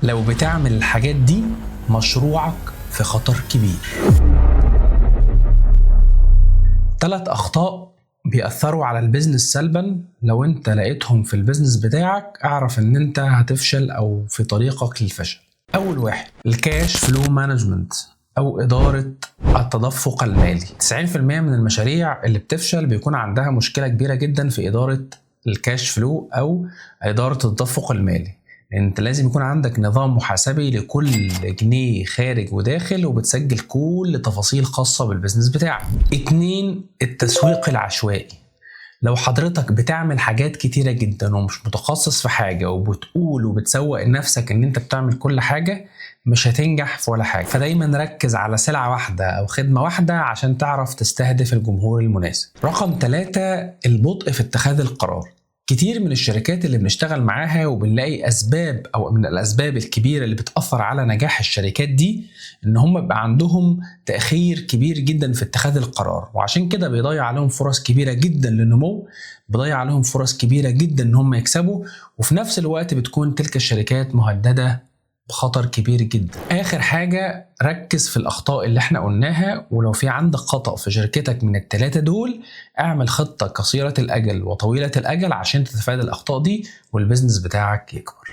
لو بتعمل الحاجات دي مشروعك في خطر كبير. 3 أخطاء بيأثروا على البيزنس سلبا، لو انت لقيتهم في البيزنس بتاعك اعرف ان انت هتفشل او في طريقك للفشل. اول واحد، الكاش فلو مانجمنت او ادارة التدفق المالي. 90% من المشاريع اللي بتفشل بيكون عندها مشكلة كبيرة جدا في ادارة الكاش فلو او ادارة التدفق المالي. انت لازم يكون عندك نظام محاسبي لكل جنيه خارج وداخل، وبتسجل كل تفاصيل خاصة بالبزنس بتاعك. 2، التسويق العشوائي. لو حضرتك بتعمل حاجات كتيرة جدا ومش متخصص في حاجة وبتقول وبتسوق لنفسك ان انت بتعمل كل حاجة، مش هتنجح في ولا حاجة. فدايما ركز على سلعة واحدة او خدمة واحدة عشان تعرف تستهدف الجمهور المناسب. رقم 3، البطء في اتخاذ القرار. كتير من الشركات اللي بنشتغل معاها وبنلاقي أسباب أو من الأسباب الكبيرة اللي بتأثر على نجاح الشركات دي إن هم بقى عندهم تأخير كبير جدا في اتخاذ القرار، وعشان كده بيضيع عليهم فرص كبيرة جدا للنمو، بيضيع عليهم فرص كبيرة جدا إن هم يكسبوا، وفي نفس الوقت بتكون تلك الشركات مهددة بخطر كبير جدا. آخر حاجة، ركز في الأخطاء اللي احنا قلناها، ولو في عندك خطأ في شركتك من ال3 دول اعمل خطة قصيرة الأجل وطويلة الأجل عشان تتفادى الأخطاء دي والبزنس بتاعك يكبر.